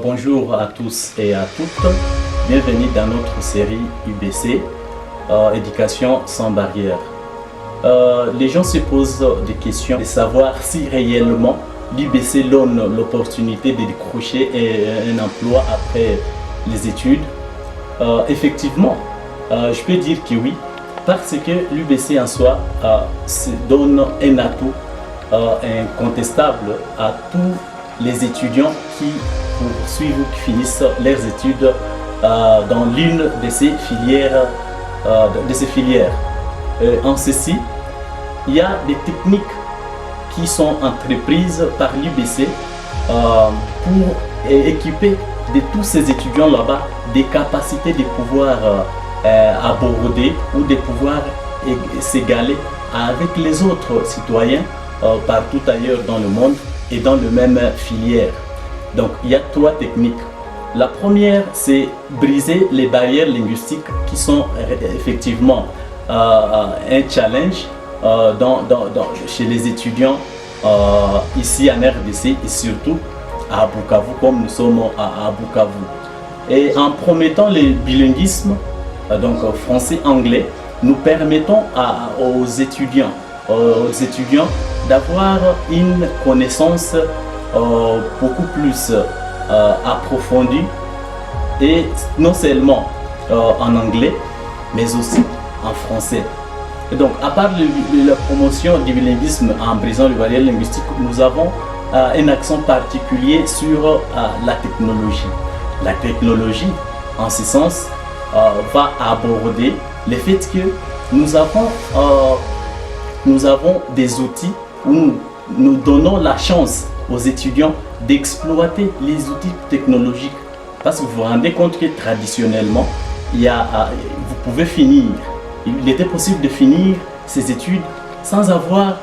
Bonjour à tous et à toutes, bienvenue dans notre série UBC, Éducation sans barrière. Les gens se posent des questions de savoir si réellement l'UBC donne l'opportunité de décrocher un emploi après les études. Effectivement, je peux dire que oui, parce que l'UBC en soi donne un atout incontestable à tous les étudiants qui poursuivent ou qui finissent leurs études dans l'une de ces filières. En ceci, il y a des techniques qui sont entreprises par l'UBC pour équiper de tous ces étudiants là-bas des capacités de pouvoir aborder ou de pouvoir s'égaler avec les autres citoyens partout ailleurs dans le monde et dans la même filière. Donc il y a trois techniques. La première, c'est briser les barrières linguistiques qui sont effectivement un challenge chez les étudiants ici en RDC et surtout à Bukavu, comme nous sommes à Bukavu. Et en promettant le bilinguisme, donc français-anglais, nous permettons aux étudiants d'avoir une connaissance beaucoup plus approfondie, et non seulement en anglais mais aussi en français. Et donc à part la promotion du bilinguisme en brisant les barrières linguistiques, nous avons un accent particulier sur la technologie. La technologie en ce sens va aborder le fait que nous avons des outils où nous donnons la chance aux étudiants d'exploiter les outils technologiques. Parce que vous vous rendez compte que traditionnellement, vous pouvez finir. Il était possible de finir ces études sans avoir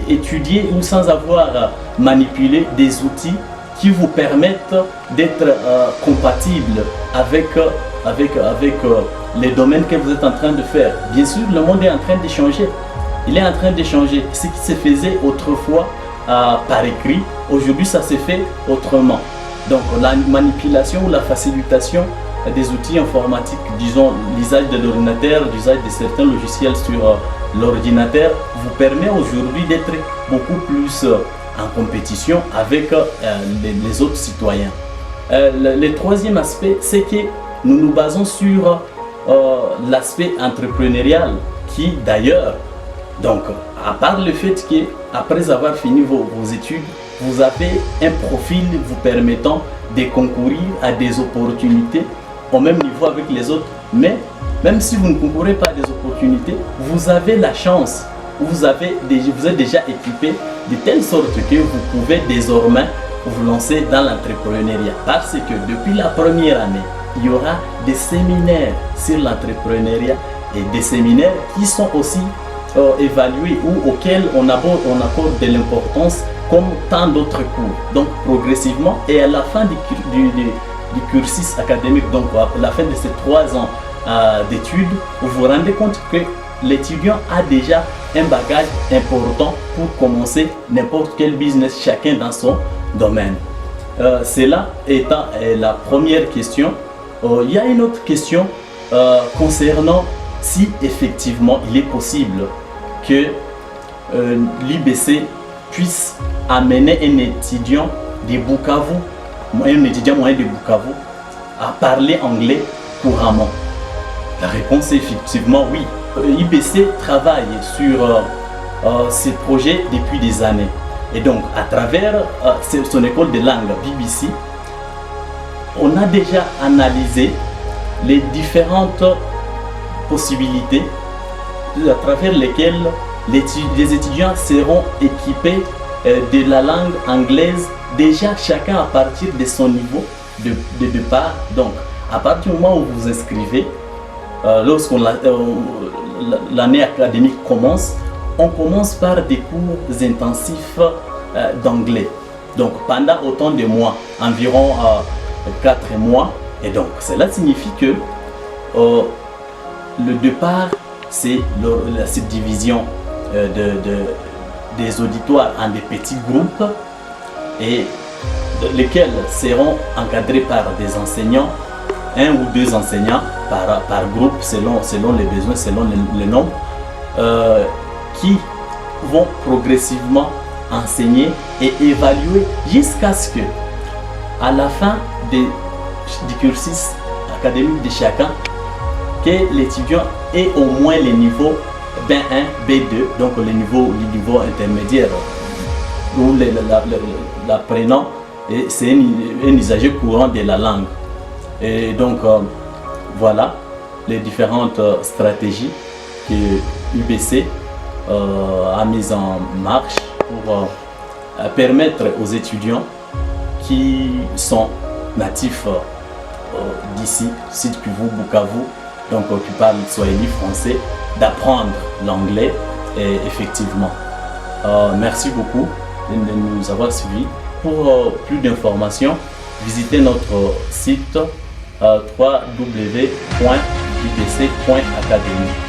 étudié ou sans avoir manipulé des outils qui vous permettent d'être compatibles avec les domaines que vous êtes en train de faire. Bien sûr, le monde est en train de changer. Il est en train de changer. Ce qui se faisait autrefois par écrit, aujourd'hui ça se fait autrement. Donc la manipulation ou la facilitation des outils informatiques, disons l'usage de l'ordinateur, l'usage de certains logiciels sur l'ordinateur, vous permet aujourd'hui d'être beaucoup plus en compétition avec les autres citoyens. Le troisième aspect, c'est que nous nous basons sur l'aspect entrepreneurial qui d'ailleurs, donc à part le fait qu'après avoir fini vos études, vous avez un profil vous permettant de concourir à des opportunités au même niveau avec les autres, mais même si vous ne concourez pas à des opportunités, vous avez la chance, vous êtes déjà équipé de telle sorte que vous pouvez désormais vous lancer dans l'entrepreneuriat. Parce que depuis la première année, il y aura des séminaires sur l'entrepreneuriat et des séminaires qui sont aussi évalués ou auxquels on accorde de l'importance comme tant d'autres cours. Donc progressivement et à la fin du cursus académique, donc à la fin de ces 3 ans d'études, vous vous rendez compte que l'étudiant a déjà un bagage important pour commencer n'importe quel business, chacun dans son domaine. Cela étant la première question. Il y a une autre question concernant si effectivement il est possible que l'UBC puisse amener un étudiant de Bukavu, un étudiant moyen de Bukavu, à parler anglais couramment. La réponse est effectivement oui. L'UBC travaille sur ces projets depuis des années. Et donc, à travers son école de langue BBC, on a déjà analysé les différentes possibilités à travers lesquelles les étudiants seront équipés de la langue anglaise, déjà chacun à partir de son niveau de départ. Donc, à partir du moment où vous vous inscrivez, lorsque l'année académique commence, on commence par des cours intensifs d'anglais. Donc, pendant autant de mois, environ 4 mois. Et donc, cela signifie que le départ, c'est la subdivision des auditoires en des petits groupes, et lesquels seront encadrés par des enseignants, un ou deux enseignants par groupe selon les besoins, selon le nombre, qui vont progressivement enseigner et évaluer jusqu'à ce que, à la fin du cursus académique de chacun, que l'étudiant ait au moins les niveaux B1, B2, donc le niveau intermédiaire, où l'apprenant c'est un usager courant de la langue. Et donc voilà les différentes stratégies que UBC a mises en marche pour permettre aux étudiants qui sont natifs d'ici, Sud Kivu, Bukavu, donc qui parlent swahili, français, d'apprendre l'anglais. Et effectivement, merci beaucoup de nous avoir suivis. Pour plus d'informations, visitez notre site www.ubc.academy.